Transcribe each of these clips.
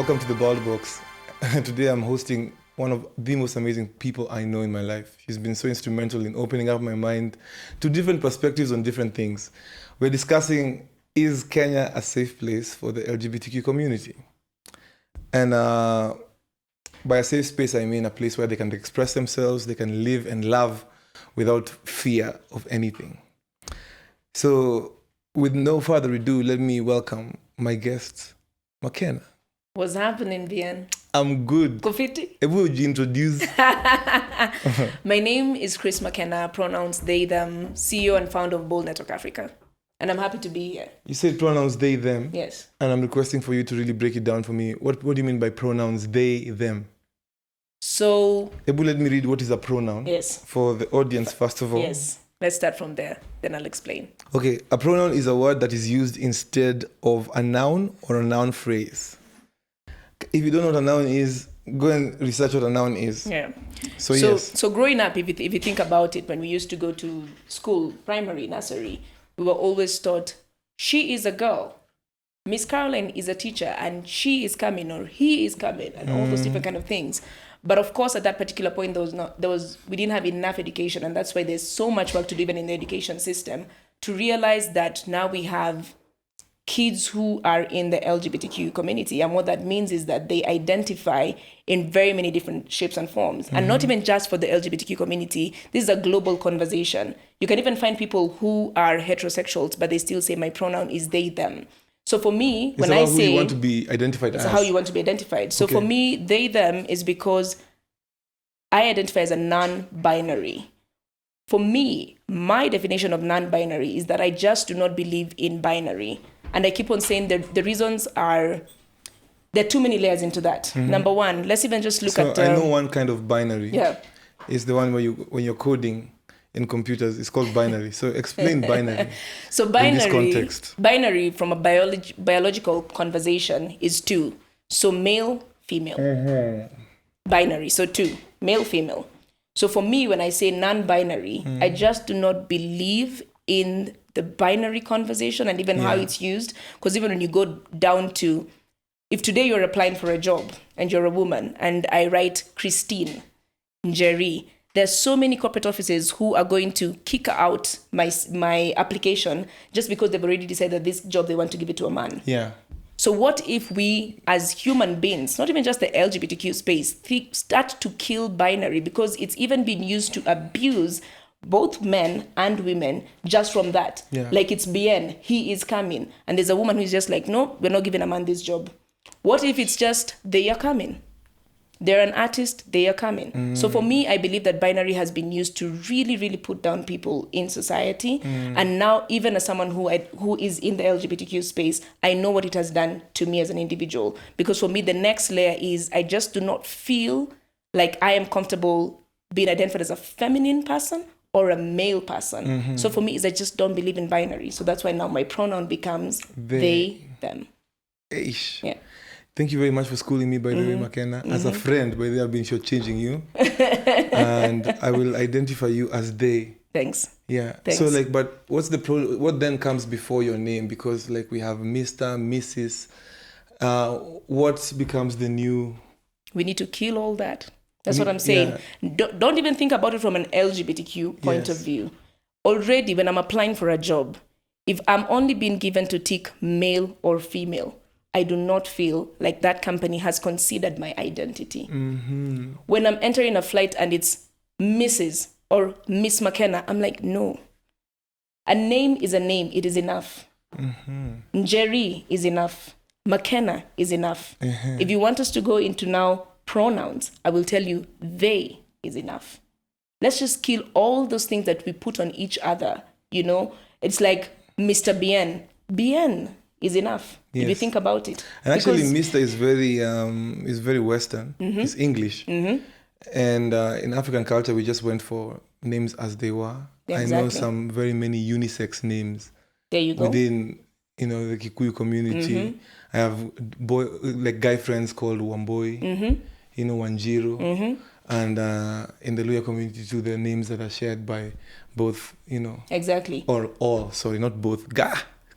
Welcome to the Bald Box. Today I'm hosting one of the most amazing people I know in my life. She's been so instrumental in opening up my mind to different perspectives on different things. We're discussing, is Kenya a safe place for the LGBTQ community? And by a safe space, I mean a place where they can express themselves, they can live and love without fear of anything. So with no further ado, let me welcome my guest, Makena. What's happening, Bien? I'm good. Kofiti? Would you introduce? My name is Chris Makena, pronouns they, them, CEO and founder of Bold Network Africa. And I'm happy to be here. You said pronouns they, them. Yes. And I'm requesting for you to really break it down for me. What do you mean by pronouns they, them? So... Ebu, let me read what is a pronoun. Yes. For the audience, first of all. Yes. Let's start from there. Then I'll explain. Okay. A pronoun is a word that is used instead of a noun or a noun phrase. If you don't know what a noun is, go and research what a noun is. Yeah. So yes. So growing up, if you think about it, when we used to go to school, primary, nursery, we were always taught, she is a girl. Miss Caroline is a teacher and she is coming or he is coming and all those different kind of things. But of course, at that particular point, we didn't have enough education. And that's why there's so much work to do even in the education system to realize that now we have kids who are in the LGBTQ community. And what that means is that they identify in very many different shapes and forms. And not even just for the LGBTQ community. This is a global conversation. You can even find people who are heterosexuals, but they still say my pronoun is they, them. So for me, when I say... Who you want to be identified as. It's how you want to be identified. So for me, they, them is because I identify as a non-binary. For me, my definition of non-binary is that I just do not believe in binary. And I keep on saying that the reasons are, there are too many layers into that. Number one, let's even just look at... I know one kind of binary. Yeah. It's the one where when you're coding in computers, it's called binary. So explain binary. So binary, in this context. Binary from a biological conversation is two. So male, female. Binary, so two. Male, female. So for me, when I say non-binary, I just do not believe in the binary conversation and even how it's used. Because even when you go down to, if today you're applying for a job and you're a woman and I write Christine Njeri, there's so many corporate offices who are going to kick out my application just because they've already decided that this job they want to give it to a man. Yeah. So what if we as human beings, not even just the LGBTQ space, start to kill binary because it's even been used to abuse both men and women just from that. Yeah. Like it's bien, he is coming. And there's a woman who's just like, no, we're not giving a man this job. What if it's just, they are coming? They're an artist, they are coming. So for me, I believe that binary has been used to really, really put down people in society. And now, even as someone who is in the LGBTQ space, I know what it has done to me as an individual. Because for me, the next layer is I just do not feel like I am comfortable being identified as a feminine person or a male person. So for me, I just don't believe in binary. So that's why now my pronoun becomes they them. Eish. Yeah. Thank you very much for schooling me, by the way, Makena. As a friend, by the way, I've been shortchanging you. And I will identify you as they. Thanks. Yeah. Thanks. So but what's what then comes before your name? Because we have Mr., Mrs. What becomes the new... We need to kill all that. That's what I'm saying. Yeah. Don't even think about it from an LGBTQ point of view. Already, when I'm applying for a job, if I'm only being given to tick male or female, I do not feel like that company has considered my identity. When I'm entering a flight and it's Mrs. or Miss Makena, I'm like, no. A name is a name. It is enough. Njeri is enough. Makena is enough. If you want us to go into now pronouns, I will tell you they is enough. Let's just kill all those things that we put on each other. You know, it's like Mr. Bien. Bien is enough. If you think about it. And actually, Mr. is very Western. It's English. And in African culture, we just went for names as they were. Exactly. I know some very many unisex names. There you go. Within, the Kikuyu community. I have guy friends called Wamboi, Wanjiru. And in the Luya community too, there are names that are shared by both, Exactly. Or all, sorry, not both.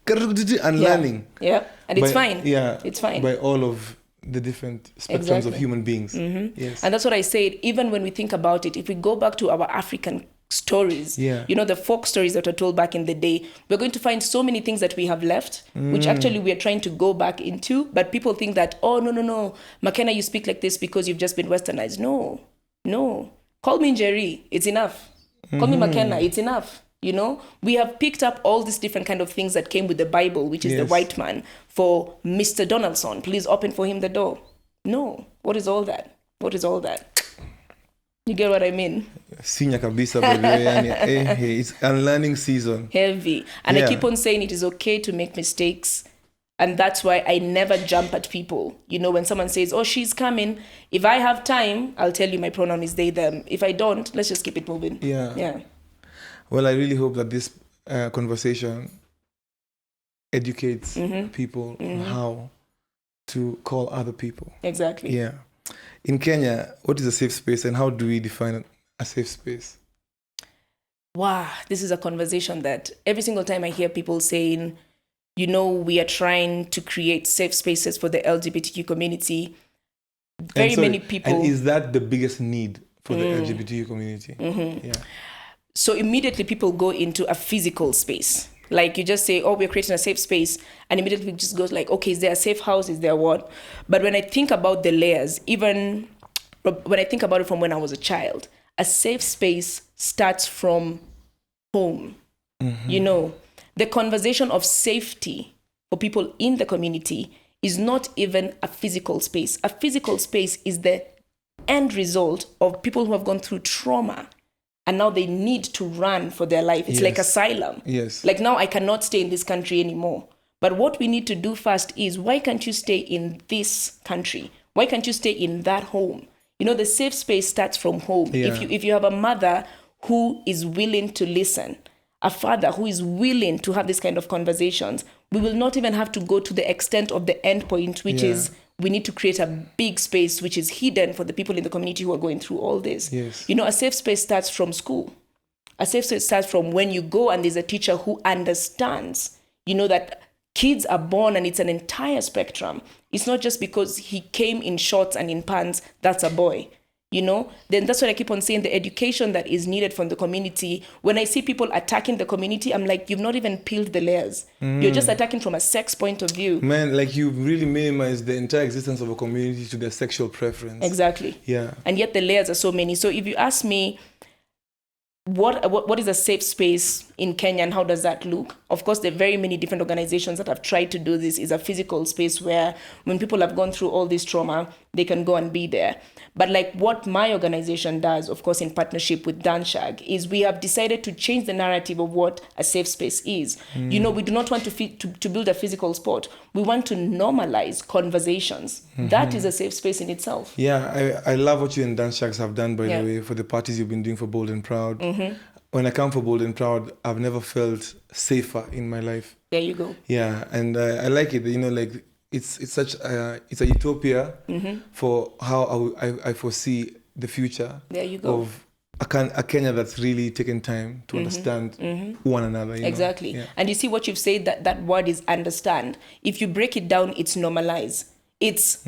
And learning. Yeah, and it's fine. Yeah. It's fine. By all of the different spectrums of human beings. Yes. And that's what I said. Even when we think about it, if we go back to our African stories, the folk stories that were told back in the day, we're going to find so many things that we have left, which actually we are trying to go back into. But people think that, oh, no, Makena, you speak like this because you've just been westernized. No. Call me Njeri, it's enough. Call me Makena, it's enough. We have picked up all these different kind of things that came with the Bible, which is the white man. For Mr. Donaldson, please open for him the door. No. What is all that? You get what I mean? Sinya kabisa, baby. It's unlearning season. Heavy. And I keep on saying it is okay to make mistakes. And that's why I never jump at people. When someone says, oh, she's coming, if I have time, I'll tell you my pronoun is they, them. If I don't, let's just keep it moving. Yeah. Well, I really hope that this conversation educates people on how to call other people. Exactly. Yeah. In Kenya, what is a safe space and how do we define a safe space? Wow, this is a conversation that every single time I hear people saying, we are trying to create safe spaces for the LGBTQ community. Many people. And is that the biggest need for the LGBTQ community? Yeah. So immediately people go into a physical space. Like you just say, oh, we're creating a safe space. And immediately it just goes like, okay, is there a safe house? Is there what? But when I think about the layers, even when I think about it from when I was a child, a safe space starts from home. The conversation of safety for people in the community is not even a physical space. A physical space is the end result of people who have gone through trauma. And now they need to run for their life. It's like asylum. Yes. Like now I cannot stay in this country anymore. But what we need to do first is, why can't you stay in this country? Why can't you stay in that home? The safe space starts from home. Yeah. If you have a mother who is willing to listen, a father who is willing to have this kind of conversations, we will not even have to go to the extent of the end point, which is we need to create a big space which is hidden for the people in the community who are going through all this. Yes. A safe space starts from school. A safe space starts from when you go and there's a teacher who understands, that kids are born and it's an entire spectrum. It's not just because he came in shorts and in pants, that's a boy. Then that's what I keep on saying, the education that is needed from the community. When I see people attacking the community, I'm like, you've not even peeled the layers. You're just attacking from a sex point of view. Man, like you've really minimized the entire existence of a community to their sexual preference. Exactly. Yeah. And yet the layers are so many. So if you ask me, what is a safe space in Kenya and how does that look? Of course, there are very many different organizations that have tried to do this. Is a physical space where when people have gone through all this trauma, they can go and be there. But like what my organization does, of course, in partnership with Danshag, is we have decided to change the narrative of what a safe space is. We do not want to build a physical spot. We want to normalize conversations. That is a safe space in itself. Yeah, I love what you and Danshags have done, by the way, for the parties you've been doing for Bold and Proud. When I come for Bold and Proud, I've never felt safer in my life. There you go. Yeah, and I like it. Like it's such it's a utopia for how I foresee the future. There you go. Of a Kenya that's really taken time to understand one another. Exactly. Yeah. And you see what you've said, that word is understand. If you break it down, it's normalize. It's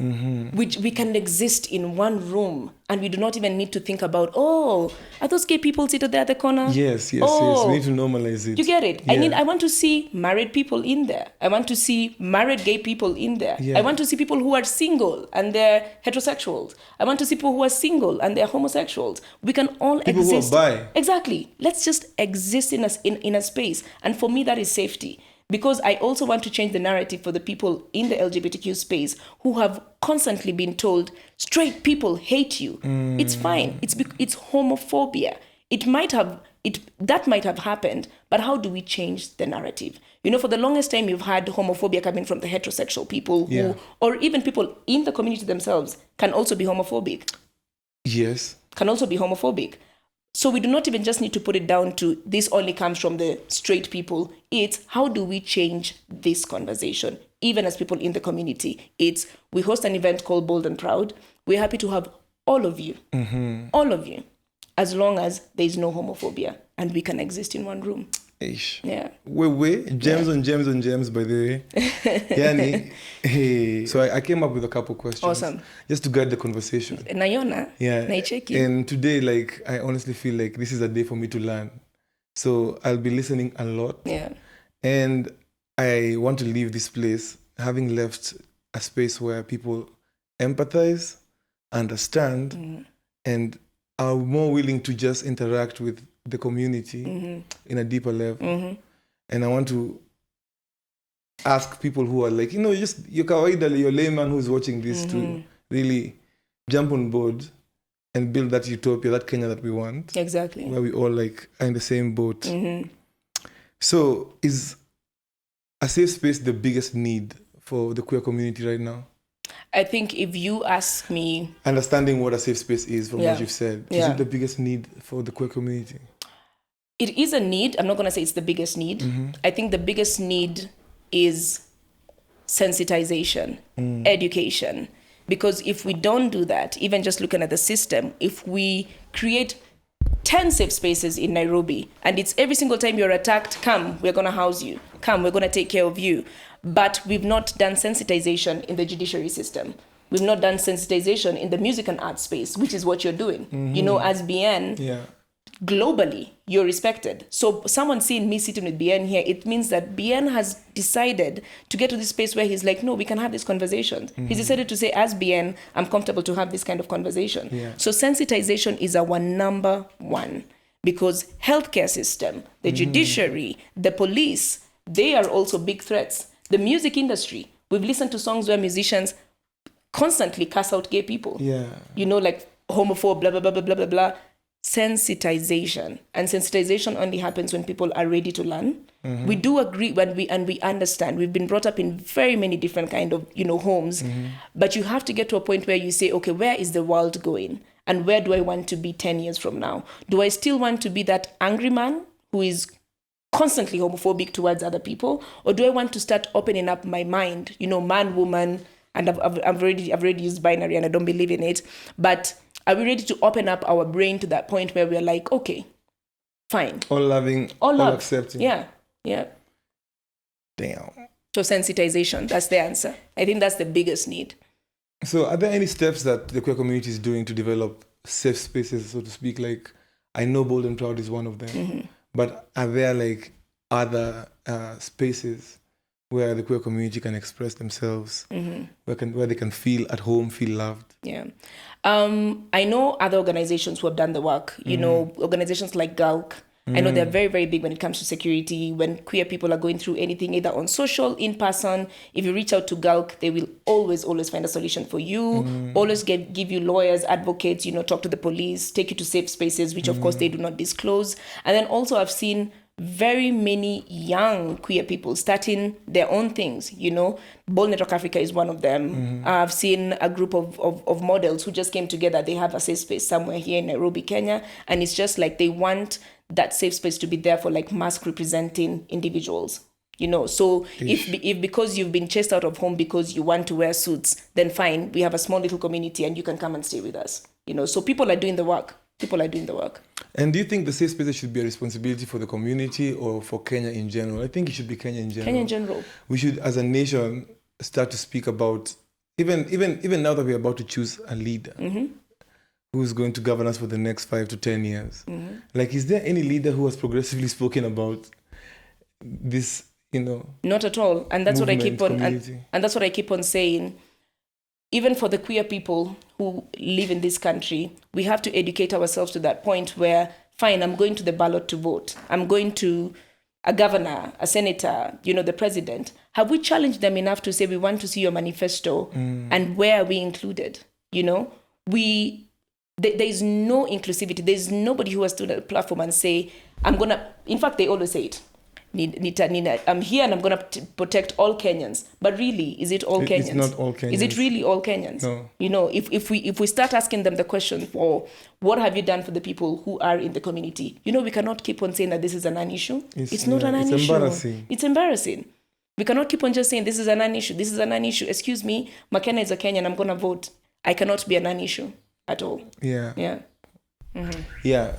which we can exist in one room and we do not even need to think about, are those gay people seated there at the corner? Yes. We need to normalize it. You get it? Yeah. I want to see married people in there. I want to see married gay people in there. Yeah. I want to see people who are single and they're heterosexuals. I want to see people who are single and they're homosexuals. We can all people exist. People who are bi. Exactly. Let's just exist in a space. And for me, that is safety. Because I also want to change the narrative for the people in the LGBTQ space who have constantly been told, straight people hate you. It's fine. It's homophobia. That might have happened, but how do we change the narrative? For the longest time, you've had homophobia coming from the heterosexual people who, or even people in the community themselves, can also be homophobic. Yes. Can also be homophobic. So we do not even just need to put it down to this only comes from the straight people. It's how do we change this conversation, even as people in the community? We host an event called Bold and Proud. We're happy to have all of you, as long as there's no homophobia and we can exist in one room. Ish. Yeah. Gems on gems on gems, by the way. Yani, hey. So I came up with a couple questions. Awesome. Just to guide the conversation. Naiona. Yeah. Naicheki. And today, like, I honestly feel like this is a day for me to learn. So I'll be listening a lot. Yeah. And I want to leave this place having left a space where people empathize, understand, and are more willing to just interact with the community in a deeper level. And I want to ask people who are like, just your kawaida, your layman who's watching this to really jump on board and build that utopia, that Kenya that we want. Exactly. Where we all like are in the same boat. So is a safe space the biggest need for the queer community right now? I think if you ask me... Understanding what a safe space is from what you've said. Is Yeah. it the biggest need for the queer community? It is a need. I'm not going to say it's the biggest need. I think the biggest need is sensitization, education. Because if we don't do that, even just looking at the system, if we create 10 safe spaces in Nairobi, and it's every single time you're attacked, come, we're going to house you. Come, we're going to take care of you. But we've not done sensitization in the judiciary system. We've not done sensitization in the music and art space, which is what you're doing. As BN, globally, you're respected. So someone seeing me sitting with BN here, it means that BN has decided to get to this space where he's like, no, we can have these conversations. He's decided to say, as BN, I'm comfortable to have this kind of conversation. So sensitization is our number one, because healthcare system, the judiciary, the police, they are also big threats. The music industry, we've listened to songs where musicians constantly cuss out gay people. Like homophobe, blah, blah, blah, blah, blah, blah, blah. Sensitization. And sensitization only happens when people are ready to learn. We do agree when we understand. We've been brought up in very many different kind of, homes. But you have to get to a point where you say, okay, where is the world going? And where do I want to be 10 years from now? Do I still want to be that angry man who is constantly homophobic towards other people? Or do I want to start opening up my mind, man, woman, and I've already used binary and I don't believe in it. But are we ready to open up our brain to that point where we're like, okay, fine. All loving, all accepting. Yeah. Damn. So sensitization, that's the answer. I think that's the biggest need. So are there any steps that the queer community is doing to develop safe spaces, so to speak? Like, I know Bold and Proud is one of them, but are there like other spaces where the queer community can express themselves, where they can feel at home, feel loved? Yeah. I know other organizations who have done the work, organizations like GALC. I know they're very, very big when it comes to security. When queer people are going through anything, either on social, in person, if you reach out to GALC, they will always find a solution for you, always give you lawyers, advocates, talk to the police, take you to safe spaces, which of course they do not disclose. And then also I've seen very many young queer people starting their own things, Bold Network Africa is one of them. I've seen a group of models who just came together. They have a safe space somewhere here in Nairobi, Kenya. And it's just like they want that safe space to be there for like mask representing individuals, So if because you've been chased out of home because you want to wear suits, then fine, we have a small little community and you can come and stay with us, So people are doing the work. And do you think the safe spaces should be a responsibility for the community or for Kenya in general? I think it should be Kenya in general. We should, as a nation, start to speak about, even now that we're about to choose a leader who's going to govern us for the next 5 to 10 years. Like, is there any leader who has progressively spoken about this, Not at all. And that's what I keep on, and that's what I keep on saying. Even for the queer people who live in this country, we have to educate ourselves to that point where, fine, I'm going to the ballot to vote. I'm going to a governor, a senator, the president. Have we challenged them enough to say, we want to see your manifesto and where are we included? There is no inclusivity. There's nobody who has stood at a platform and say, in fact, they always say it. I'm here and I'm going to protect all Kenyans. But really, is it all Kenyans? It's not all Kenyans. Is it really all Kenyans? No. If we start asking them the question, what have you done for the people who are in the community? We cannot keep on saying that this is a non-issue. It's not a non-issue. It's embarrassing. We cannot keep on just saying this is a non-issue. This is a non-issue. Excuse me, Makena is a Kenyan. I'm going to vote. I cannot be a non-issue at all. Yeah.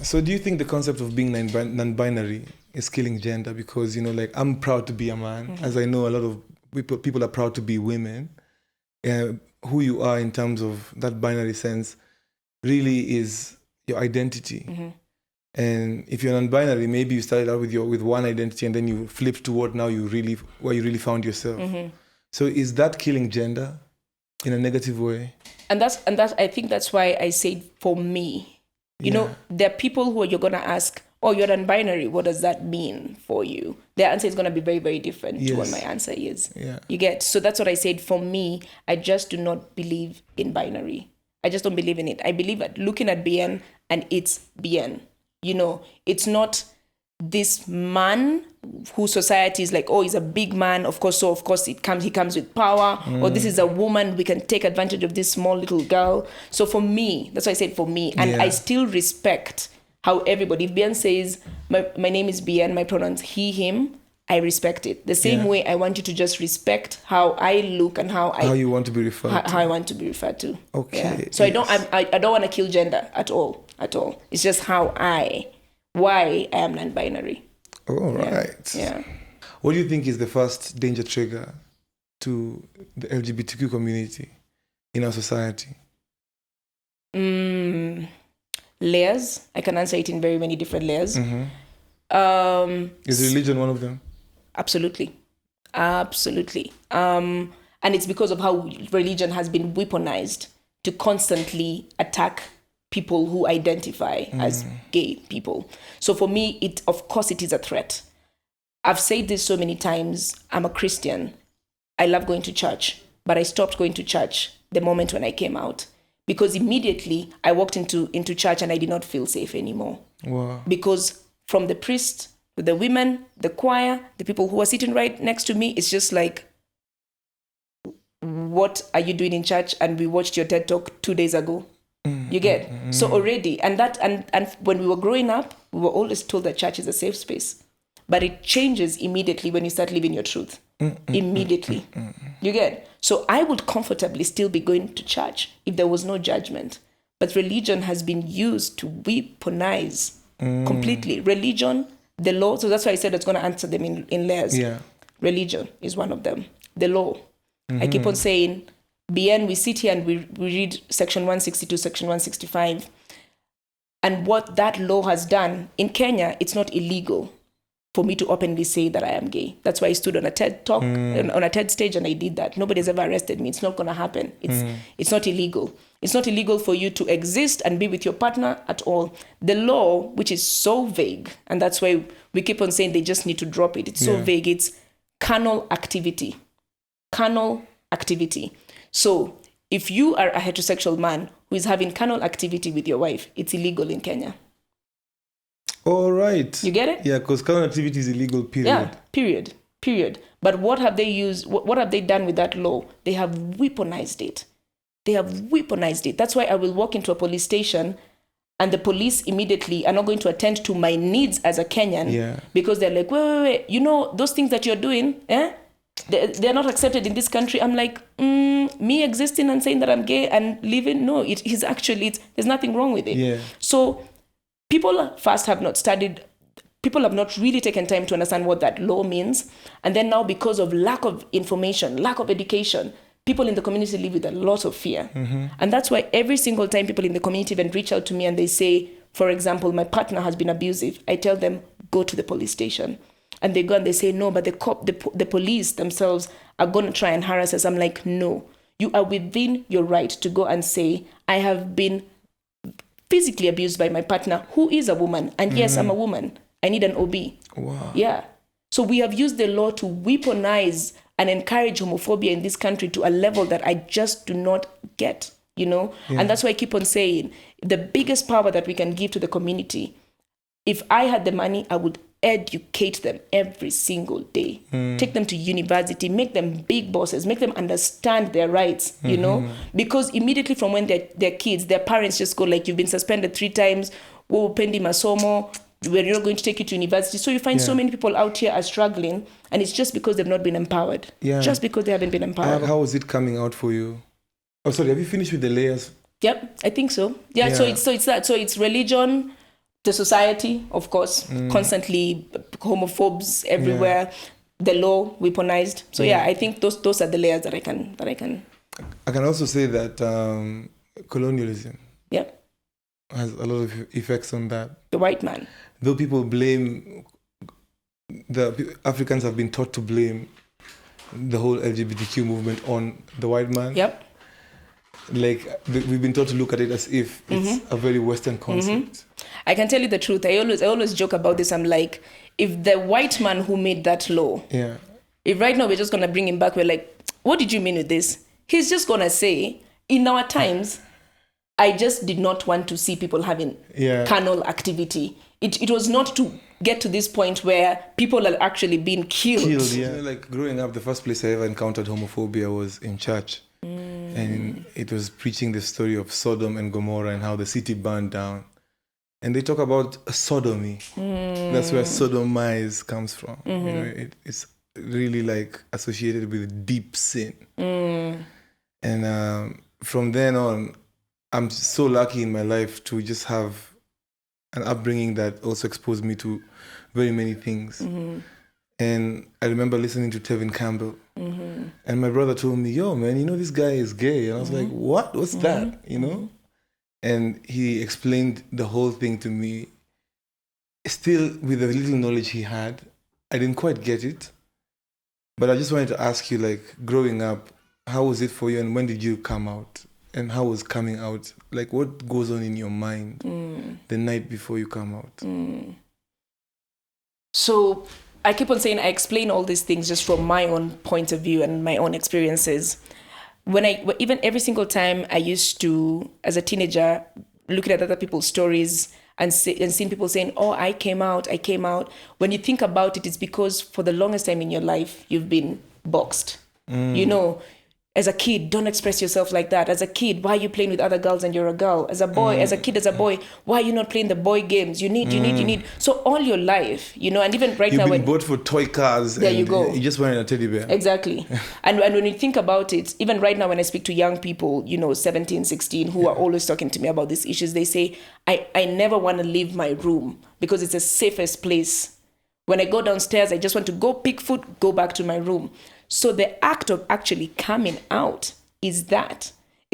So do you think the concept of being non-binary is killing gender, because, you know, like, I'm proud to be a man, as I know a lot of people are proud to be women. Who you are in terms of that binary sense really is your identity. And if you're non-binary, maybe you started out with one identity and then you flipped to what now where you really found yourself. So is that killing gender in a negative way? And that's I think that's why I say, for me, you know, there are people who you're gonna ask, oh, you're non-binary, what does that mean for you? Their answer is gonna be very, very different to what my answer is. You get? So that's what I said. For me, I just do not believe in binary. I just don't believe in it. I believe at looking at bien, and it's bien. You know, it's not this man who society is like, oh, he's a big man, of course, so of course he comes with power, or this is a woman, we can take advantage of this small little girl. So for me, that's why I said for me, and I still respect how everybody, if Bien says, my name is Bien, my pronouns he, him, I respect it. The same way I want you to just respect how I look and how you want to be referred to. How I want to be referred to. Okay. Yeah. So I don't want to kill gender at all. It's just why I am non-binary. All right. Yeah. What do you think is the first danger trigger to the LGBTQ community in our society? Layers. I can answer it in very many different layers. Is religion one of them? Absolutely. And it's because of how religion has been weaponized to constantly attack people who identify as gay people. So for me, of course it is a threat. I've said this so many times. I'm a Christian. I love going to church, but I stopped going to church the moment when I came out, because immediately I walked into church and I did not feel safe anymore. Wow. Because from the priest, the women, the choir, the people who are sitting right next to me, it's just like, what are you doing in church? And we watched your TED Talk 2 days ago. You get? So already, and when we were growing up, we were always told that church is a safe space. But it changes immediately when you start living your truth. Immediately. You get? So I would comfortably still be going to church if there was no judgment. But religion has been used to weaponize completely. Religion, the law, so that's why I said it's going to answer them in layers. Yeah. Religion is one of them. The law. I keep on saying, Bien, we sit here and we read section 162, section 165. And what that law has done, in Kenya, it's not illegal for me to openly say that I am gay. That's why I stood on a TED Talk, on a TED stage, and I did that. Nobody's ever arrested me. It's not going to happen. It's not illegal. It's not illegal for you to exist and be with your partner at all. The law, which is so vague, and that's why we keep on saying they just need to drop it. It's so vague. It's carnal activity. Carnal activity. So if you are a heterosexual man who is having carnal activity with your wife, it's illegal in Kenya. All right. You get it? Yeah, because carnal activity is illegal, period. Yeah, period. But what have they used? What have they done with that law? They have weaponized it. That's why I will walk into a police station and the police immediately are not going to attend to my needs as a Kenyan because they're like, wait. You know, those things that you're doing, they're not accepted in this country. I'm like, me existing and saying that I'm gay and living, no, there's nothing wrong with it. Yeah. So people first have not studied, people have not really taken time to understand what that law means. And then now, because of lack of information, lack of education, people in the community live with a lot of fear. And that's why every single time people in the community even reach out to me and they say, for example, my partner has been abusive, I tell them, go to the police station. And they go and they say, no, but the police themselves are going to try and harass us. I'm like, no, you are within your right to go and say, I have been physically abused by my partner, who is a woman. And yes, I'm a woman. I need an OB. Wow. Yeah. So we have used the law to weaponize and encourage homophobia in this country to a level that I just do not get, you know? Yeah. And that's why I keep on saying, the biggest power that we can give to the community, if I had the money, I would educate them every single day. Take them to university, make them big bosses, make them understand their rights, you know? Because immediately from when they're kids, their parents just go like, you've been suspended 3 times, pendi masomo, we're not going to take you to university. So you find so many people out here are struggling, and it's just because they've not been empowered. Yeah. Just because they haven't been empowered. How is it coming out for you? Oh, sorry, have you finished with the layers? Yep, I think so. Yeah. So it's that. So it's religion, the society, of course, constantly homophobes everywhere, the law weaponized. So I think those are the layers that I can. I can also say that colonialism has a lot of effects on that. The white man. Though people blame, the Africans have been taught to blame the whole LGBTQ movement on the white man. Yep. Like we've been taught to look at it as if it's a very Western concept. I can tell you the truth. I always joke about this. I'm like, if the white man who made that law, if right now we're just gonna bring him back, we're like, what did you mean with this? He's just gonna say, in our times, I just did not want to see people having carnal activity. It was not to get to this point where people are actually being killed. Like growing up, the first place I ever encountered homophobia was in church. And it was preaching the story of Sodom and Gomorrah and how the city burned down. And they talk about sodomy. That's where sodomize comes from. You know, it's really like associated with deep sin. And from then on, I'm so lucky in my life to just have an upbringing that also exposed me to very many things. And I remember listening to Tevin Campbell. And my brother told me, yo, man, you know, this guy is gay. And I was like, what? What's that? You know? And he explained the whole thing to me. Still, with the little knowledge he had, I didn't quite get it. But I just wanted to ask you, like, growing up, how was it for you? And when did you come out? And how was coming out? Like, what goes on in your mind the night before you come out? So I keep on saying I explain all these things just from my own point of view and my own experiences. Even every single time I used to, as a teenager, looking at other people's stories and seeing people saying, oh, I came out. When you think about it, it's because for the longest time in your life, you've been boxed. You know, as a kid, don't express yourself like that. As a kid, why are you playing with other girls and you're a girl? As a boy, as a boy, why are you not playing the boy games? You need. So all your life, you know, and even right now, you've been bought for toy cars. There you go. You just wanted a teddy bear. Exactly. And when you think about it, even right now when I speak to young people, you know, 17, 16, who are always talking to me about these issues, they say, I never want to leave my room because it's the safest place. When I go downstairs, I just want to go pick food, go back to my room. So the act of actually coming out is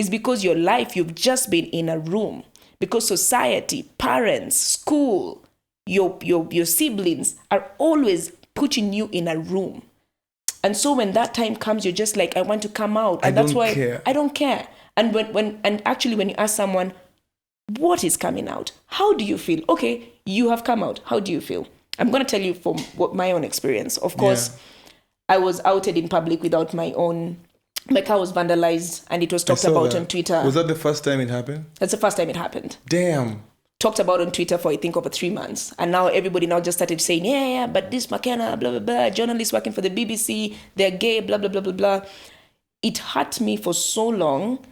because your life, you've just been in a room. Because society, parents, school, your siblings are always putting you in a room. And so when that time comes, you're just like, I want to come out. And that's why I don't care. And when you ask someone, what is coming out? How do you feel? Okay, you have come out. How do you feel? I'm going to tell you from my own experience. Of course, I was outed in public without my car was vandalized and it was talked about on Twitter. Was that the first time it happened? That's the first time it happened. Damn. Talked about on Twitter for, I think, over 3 months. And now everybody now just started saying, yeah, but this Makena, blah, blah, blah, journalists working for the BBC, they're gay, blah, blah, blah, blah, blah. It hurt me for so long,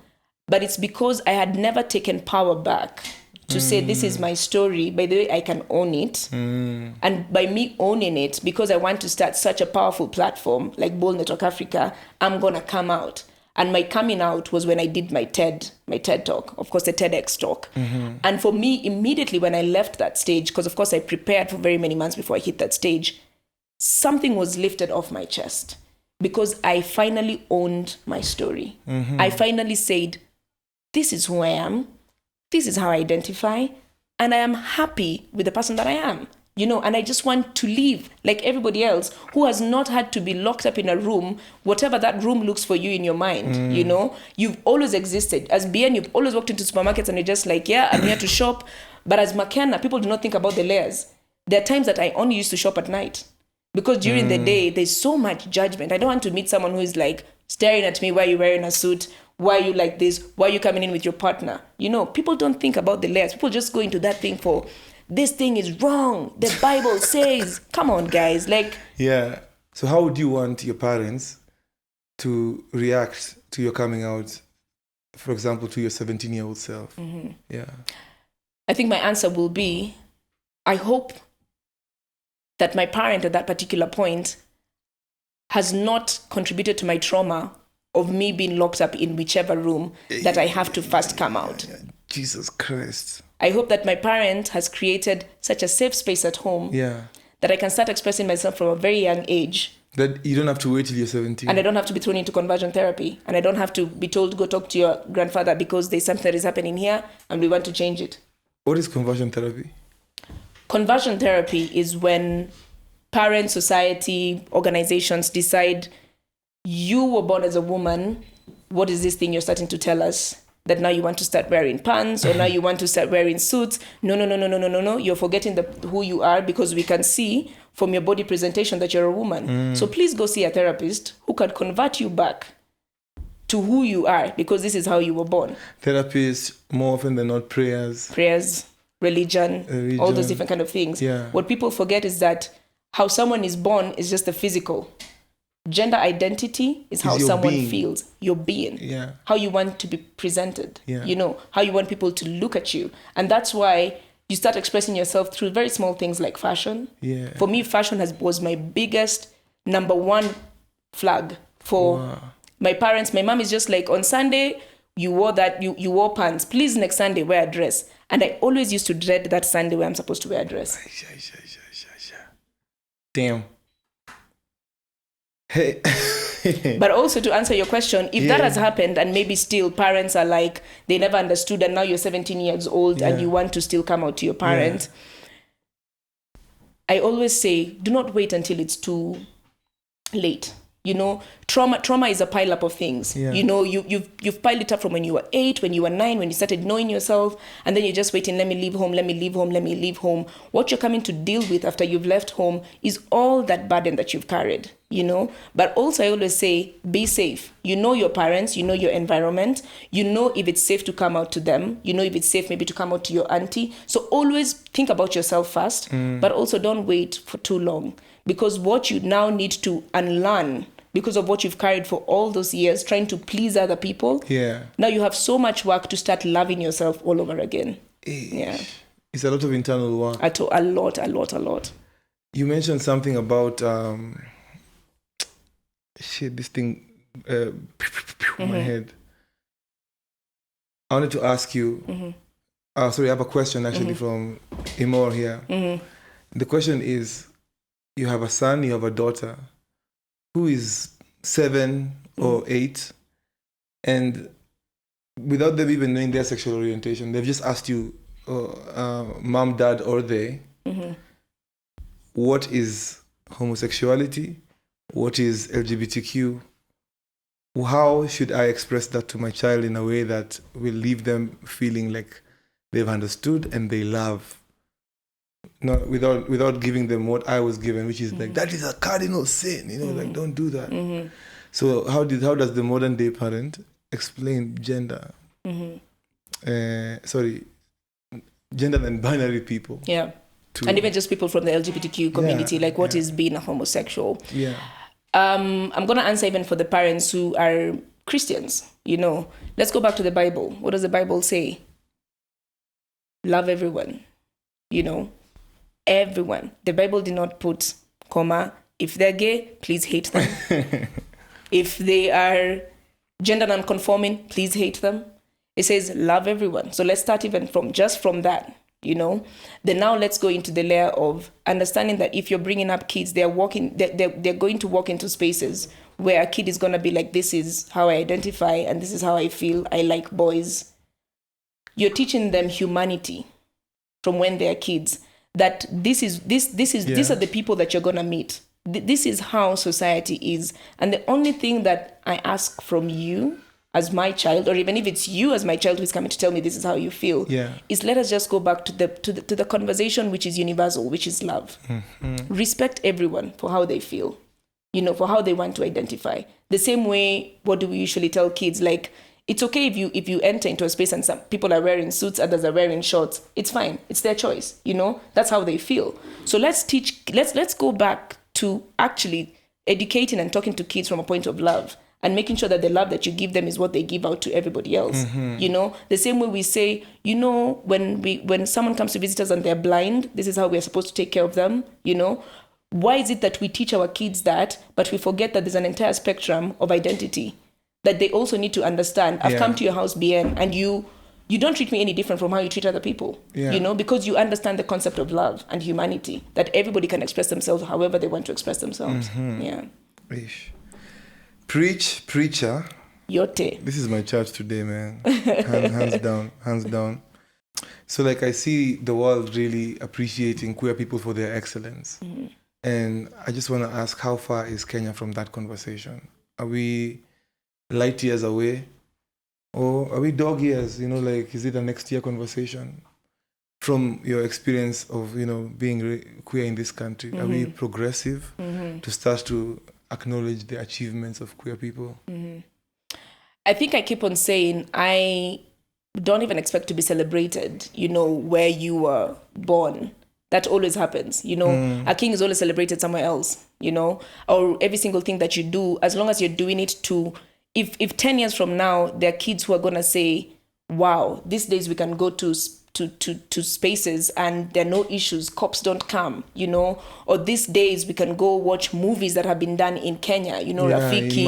but it's because I had never taken power back to say, this is my story. By the way, I can own it. And by me owning it, because I want to start such a powerful platform like Bold Network Africa, I'm going to come out. And my coming out was when I did my TED talk, of course, the TEDx talk. And for me, immediately when I left that stage, because of course I prepared for very many months before I hit that stage, something was lifted off my chest because I finally owned my story. I finally said, this is who I am. This is how I identify, and I am happy with the person that I am, you know, and I just want to live like everybody else who has not had to be locked up in a room, whatever that room looks for you in your mind, you know. You've always existed. As BN, you've always walked into supermarkets and you're just like, yeah, I'm here to shop. But as Makena, people do not think about the layers. There are times that I only used to shop at night because during the day, there's so much judgment. I don't want to meet someone who is like staring at me, why are you wearing a suit? Why are you like this? Why are you coming in with your partner? You know, people don't think about the layers. People just go into that thing for, this thing is wrong. The Bible says, come on, guys. Like, yeah. So how would you want your parents to react to your coming out, for example, to your 17-year-old self? Yeah. I think my answer will be, I hope that my parent at that particular point has not contributed to my trauma of me being locked up in whichever room that I have to first come out. Jesus Christ. I hope that my parent has created such a safe space at home that I can start expressing myself from a very young age. That you don't have to wait till you're 17. And I don't have to be thrown into conversion therapy. And I don't have to be told, go talk to your grandfather because there's something that is happening here and we want to change it. What is conversion therapy? Conversion therapy is when parents, society, organizations decide you were born as a woman. What is this thing you're starting to tell us? That now you want to start wearing pants or now you want to start wearing suits. No. You're forgetting who you are because we can see from your body presentation that you're a woman. So please go see a therapist who can convert you back to who you are because this is how you were born. Therapists, more often than not, prayers, religion, all those different kind of things. Yeah. What people forget is that how someone is born is just the physical. Gender identity is how someone feels, your being, how you want to be presented, how you want people to look at you. And that's why you start expressing yourself through very small things like fashion. Yeah. For me, fashion was my biggest number one flag for my parents. My mom is just like, on Sunday, you wore that, you wore pants. Please, next Sunday, wear a dress. And I always used to dread that Sunday where I'm supposed to wear a dress. Damn. Hey. But also to answer your question, if that has happened and maybe still parents are like, they never understood and now you're 17 years old and you want to still come out to your parents, I always say, do not wait until it's too late. Trauma is a pile-up of things. Yeah. You've piled it up from when you were 8, when you were 9, when you started knowing yourself, and then you're just waiting, let me leave home. What you're coming to deal with after you've left home is all that burden that you've carried, But also I always say, be safe. You know your parents, you know your environment, you know if it's safe to come out to them, you know if it's safe maybe to come out to your auntie. So always think about yourself first, but also don't wait for too long. Because what you now need to unlearn because of what you've carried for all those years, trying to please other people. Yeah. Now you have so much work to start loving yourself all over again. Yeah. It's a lot of internal work. A lot. You mentioned something about this thing my head. I wanted to ask you. Sorry, I have a question actually from Imor here. The question is, you have a son, you have a daughter who is 7 or 8, and without them even knowing their sexual orientation, they've just asked you, mom, dad, or they, what is homosexuality? What is LGBTQ? How should I express that to my child in a way that will leave them feeling like they've understood and they love? Not without giving them what I was given, which is like, that is a cardinal sin, like, don't do that. So how does the modern day parent explain gender? Gender and binary people. Yeah. And even just people from the LGBTQ community, what is being a homosexual? Yeah. I'm going to answer even for the parents who are Christians, Let's go back to the Bible. What does the Bible say? Love everyone, Everyone. The Bible did not put comma. If they're gay, please hate them. If they are gender non-conforming, please hate them. It says love everyone. So let's start even from that, Then now let's go into the layer of understanding that if you're bringing up kids, they're going to walk into spaces where a kid is going to be like, this is how I identify and this is how I feel. I like boys. You're teaching them humanity from when they're kids. That these are the people that you're gonna meet. This is how society is, and the only thing that I ask from you as my child, or even if it's you as my child who's coming to tell me this is how you feel, is let us just go back to the conversation which is universal, which is love. Respect everyone for how they feel, for how they want to identify. The same way, what do we usually tell kids? Like, it's okay if you enter into a space and some people are wearing suits, others are wearing shorts. It's fine. It's their choice. That's how they feel. So let's go back to actually educating and talking to kids from a point of love and making sure that the love that you give them is what they give out to everybody else. The same way we say, when someone comes to visit us and they're blind, this is how we're supposed to take care of them. Why is it that we teach our kids that, but we forget that there's an entire spectrum of identity that they also need to understand? I've come to your house, Bien, and you you don't treat me any different from how you treat other people, you know, because you understand the concept of love and humanity, that everybody can express themselves however they want to express themselves. Yeah. Ish. Preach, preacher. Yote. This is my church today, man. Hands down, hands down. So like I see the world really appreciating queer people for their excellence. And I just want to ask, how far is Kenya from that conversation? Are we light years away? Or are we dog years? You know, like, is it a next year conversation? From your experience of, you know, being queer in this country, are we progressive to start to acknowledge the achievements of queer people? I think I keep on saying, I don't even expect to be celebrated, you know, where you were born. That always happens, you know. A king is always celebrated somewhere else, you know, or every single thing that you do, as long as you're doing it to, if 10 years from now, there are kids who are going to say, wow, these days we can go to spaces and there are no issues, cops don't come, you know, or these days we can go watch movies that have been done in Kenya, you know, Rafiki,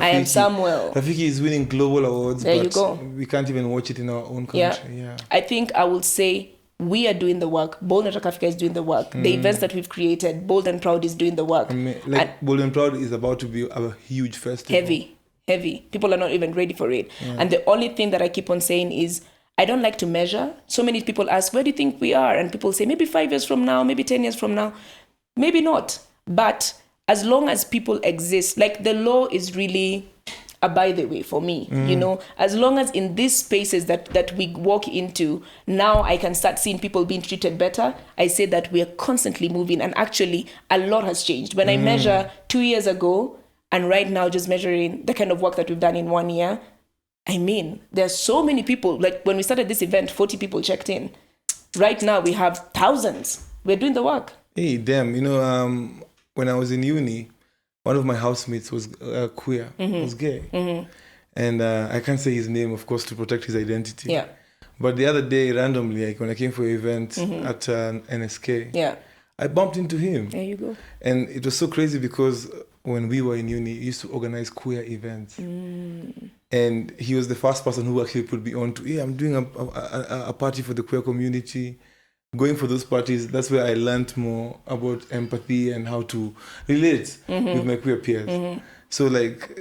I Am Samuel. Rafiki is winning global awards, there but you go. We can't even watch it in our own country. Yeah. I think I will say we are doing the work. Bold Network Africa is doing the work. The events that we've created, Bold and Proud is doing the work. I mean, like, Bold and Proud is about to be a huge festival. Heavy. People are not even ready for it. And the only thing that I keep on saying is, I don't like to measure. So many people ask, where do you think we are? And people say, maybe 5 years from now, maybe 10 years from now. Maybe not. But as long as people exist, like the law is really a by the way for me, you know, as long as in these spaces that we walk into, now I can start seeing people being treated better. I say that we are constantly moving, and actually a lot has changed. When I measure 2 years ago and right now just measuring the kind of work that we've done in 1 year, I mean, there's so many people. Like when we started this event, 40 people checked in. Right now we have thousands. We're doing the work. Hey, damn, you know, when I was in uni, one of my housemates was queer, was gay. And I can't say his name, of course, to protect his identity. Yeah. But the other day, randomly, like when I came for an event at NSK, I bumped into him. There you go. And it was so crazy because when we were in uni, we used to organize queer events. And he was the first person who actually put me on to, I'm doing a party for the queer community. Going for those parties, that's where I learned more about empathy and how to relate with my queer peers. So like,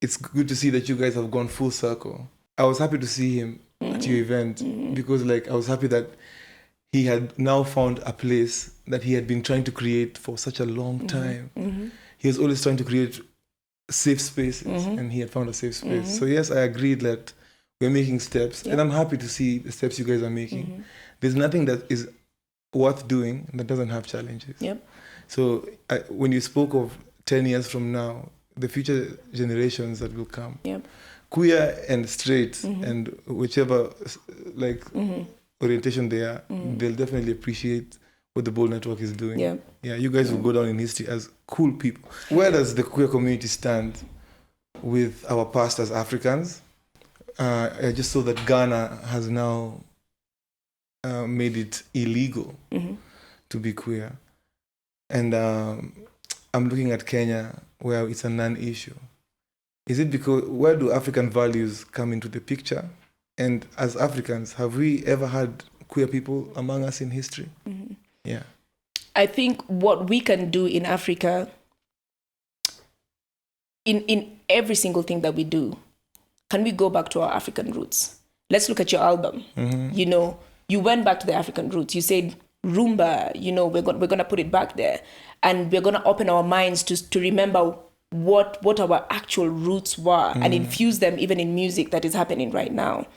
it's good to see that you guys have gone full circle. I was happy to see him at your event because like, I was happy that he had now found a place that he had been trying to create for such a long time. He was always trying to create safe spaces and he had found a safe space. So yes, I agreed that we're making steps and I'm happy to see the steps you guys are making. There's nothing that is worth doing that doesn't have challenges. So when you spoke of 10 years from now, the future generations that will come, queer and straight and whichever like orientation they are, they'll definitely appreciate what the Bold Network is doing. Yeah, you guys will go down in history as cool people. Where does the queer community stand with our past as Africans? I just saw that Ghana has now made it illegal to be queer. And I'm looking at Kenya where it's a non-issue. Is it because, where do African values come into the picture? And as Africans, have we ever had queer people among us in history? Yeah. I think what we can do in Africa, in every single thing that we do, can we go back to our African roots? Let's look at your album. You know, you went back to the African roots. You said, Rumba, you know, we're going to put it back there. And we're going to open our minds to remember what our actual roots were and infuse them even in music that is happening right now.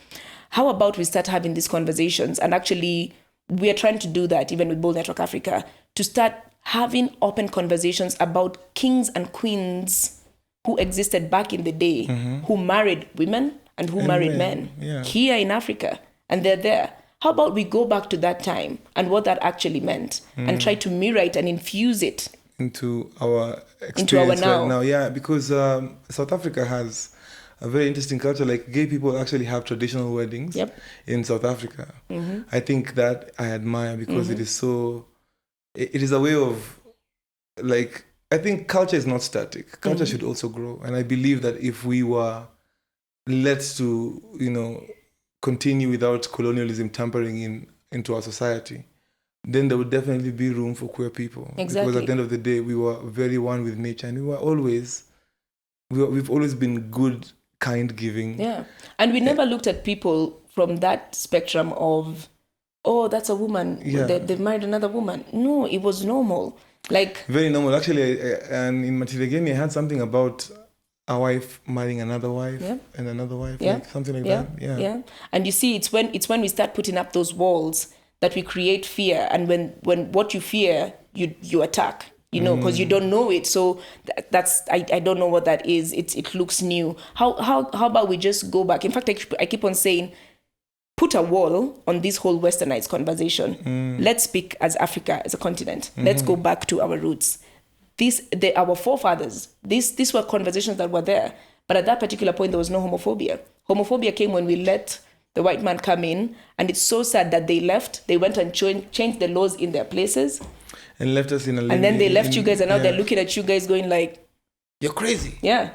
How about we start having these conversations? And actually, we are trying to do that even with Bold Network Africa, to start having open conversations about kings and queens who existed back in the day, who married women and who married men here in Africa. And they're there. How about we go back to that time and what that actually meant and try to mirror it and infuse it into our experience right now. Yeah, because South Africa has a very interesting culture. Like gay people actually have traditional weddings in South Africa. I think that I admire because it is so, it is a way of like, I think culture is not static. Culture should also grow. And I believe that if we were led to, you know, continue without colonialism tampering into our society, then there would definitely be room for queer people. Exactly. Because at the end of the day, we were very one with nature, and we've always been good, kind, giving. Yeah. And we never looked at people from that spectrum of, oh, that's a woman. Yeah. They've married another woman. No, it was normal. Like, very normal. Actually, and in Matilageni, I had something about a wife marrying another wife and another wife, like something like that. Yeah. And you see, it's when we start putting up those walls that we create fear. And when what you fear, you attack, because you don't know it. So that's I don't know what that is. It looks new. How about we just go back? In fact, I keep on saying, put a wall on this whole westernized conversation. Let's speak as Africa, as a continent. Let's go back to our roots. Our forefathers, these were conversations that were there. But at that particular point, there was no homophobia. Homophobia came when we let the white man come in. And it's so sad that they left. They went and changed the laws in their places. And left us in a... And then they left you guys, and now they're looking at you guys going like... You're crazy. Yeah.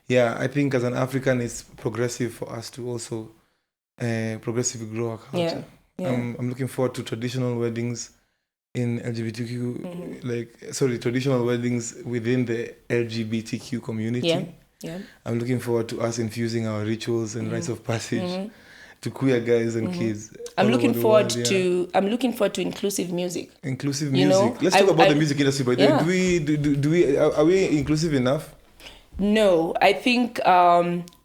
Yeah, I think as an African, it's progressive for us to also progressively grow our culture. Yeah. I'm looking forward to traditional weddings in LGBTQ, traditional weddings within the LGBTQ community. Yeah. I'm looking forward to us infusing our rituals and rites of passage to queer guys and kids. I'm looking forward to inclusive music. Inclusive music. Let's talk about the music industry. But are we inclusive enough? No, I think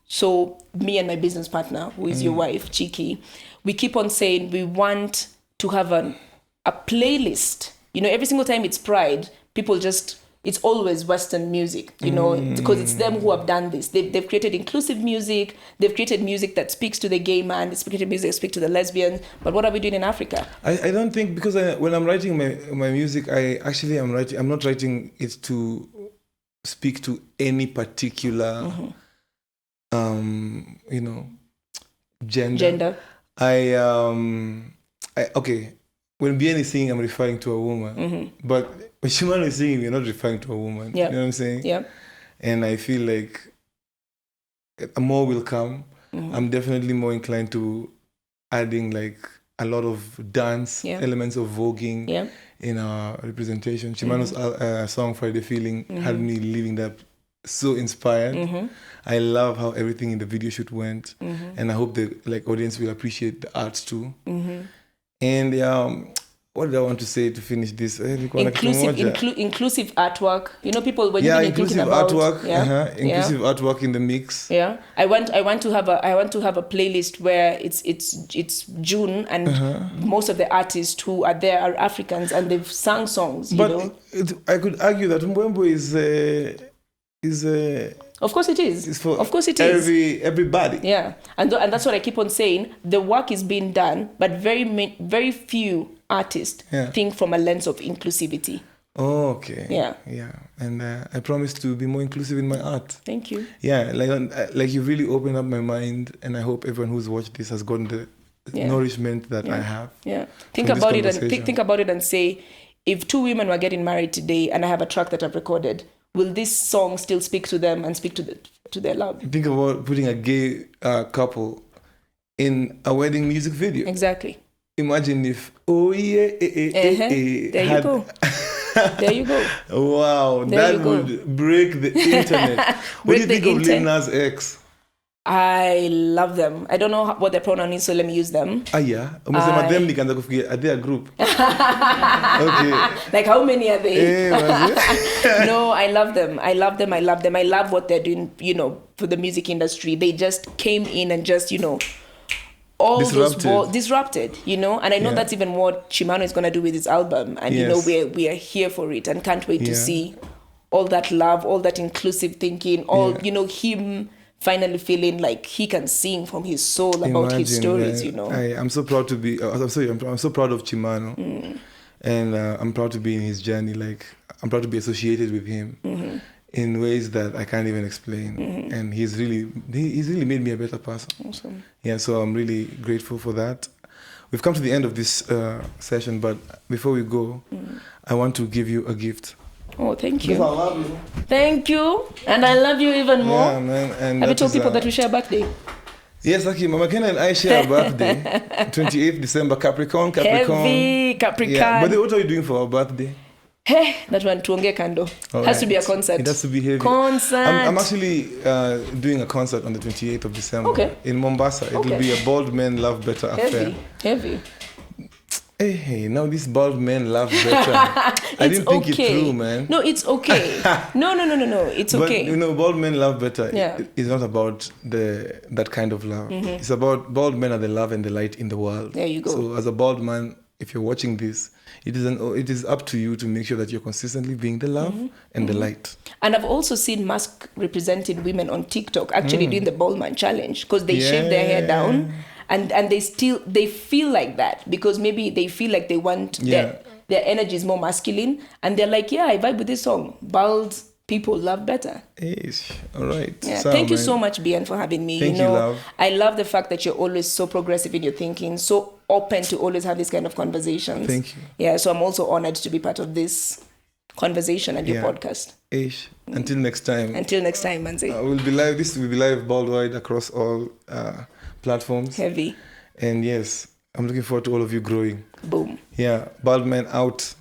so. Me and my business partner, who is your wife, Chiki, we keep on saying we want to have a playlist. Every single time it's Pride, people it's always Western music, because it's them who have done this. They've created inclusive music. They've created music that speaks to the gay man. They've created music that speaks to the lesbian. But what are we doing in Africa? I don't think, because when I'm writing my music, I'm not writing it to speak to any particular, gender. When Bien is singing, I'm referring to a woman. But when Shimano is singing, we're not referring to a woman. Yep. You know what I'm saying? Yeah. And I feel like more will come. I'm definitely more inclined to adding like a lot of dance elements of voguing in our representation. Shimano's song Friday Feeling had me leaving that so inspired. I love how everything in the video shoot went, and I hope the audience will appreciate the arts too. And what did I want to say to finish this? Inclusive artwork. People when you're inclusive about artwork. Inclusive artwork in the mix. Yeah, I want to have a playlist where it's June and most of the artists who are there are Africans and they've sung songs. I could argue that Mbwembo is of course it is. It's for of course it is. Everybody. Yeah, and that's what I keep on saying. The work is being done, but very few artists think from a lens of inclusivity. Oh, okay. Yeah. And I promise to be more inclusive in my art. Thank you. Yeah, like you really opened up my mind, and I hope everyone who's watched this has gotten the nourishment that I have. Yeah. Think about it and think about it and say, if two women were getting married today, and I have a track that I've recorded, will this song still speak to them and speak to their love? Think about putting a gay couple in a wedding music video. Exactly. Imagine if there you go. There you go. Wow, that would break the internet. What do you think of Lil Nas X? I love them. I don't know what their pronoun is, so let me use them. Yeah. Umesema them nikaanza kufikiria are they a group? Okay. Like how many are they? No, I love them. I love what they're doing, for the music industry. They just came in and just, all disrupted, and I know that's even what Shimano is going to do with his album, and we are here for it and can't wait to see all that love, all that inclusive thinking, him finally feeling like he can sing from his soul about his stories. I'm so proud to be I'm so proud of Shimano, and I'm proud to be in his journey. Like, I'm proud to be associated with him in ways that I can't even explain. And he's really made me a better person. Awesome. Yeah, so I'm really grateful for that. We've come to the end of this session, but before we go, I want to give you a gift. Oh, thank you. Because I love you. Thank you. And I love you even more. Yeah, man. And have you told people that we share a birthday? Yes, okay. Makena and I share a birthday, 28th December, Capricorn. Heavy Capricorn. Yeah. But what are you doing for our birthday? Hey, that one tuonge kando. Has to be a concert. It has to be heavy. Concert. I'm actually doing a concert on the 28th of December in Mombasa. It will be a Bald Men Love Better affair. Heavy. Hey, now these bald men love better. I didn't think it through, man. No, it's okay. No. It's okay. But, bald men love better. Yeah. It's not about that kind of love. It's about bald men are the love and the light in the world. There you go. So as a bald man, if you're watching this, it is up to you to make sure that you're consistently being the love and the light. And I've also seen mask-represented women on TikTok actually doing the bald man challenge because they shave their hair down. And they feel like that because maybe they feel like they want their energy is more masculine and they're like, I vibe with this song. Bald people love better. Ish. All right. Yeah. Thank you so much, Bien, for having me. Thank you, love. I love the fact that you're always so progressive in your thinking, so open to always have this kind of conversations. Thank you. Yeah, so I'm also honored to be part of this conversation and your podcast. Ish. Until next time. Until next time, Manzi. We'll be live. This will be live worldwide across all platforms. Heavy. And yes, I'm looking forward to all of you growing. Boom. Yeah, bald men out.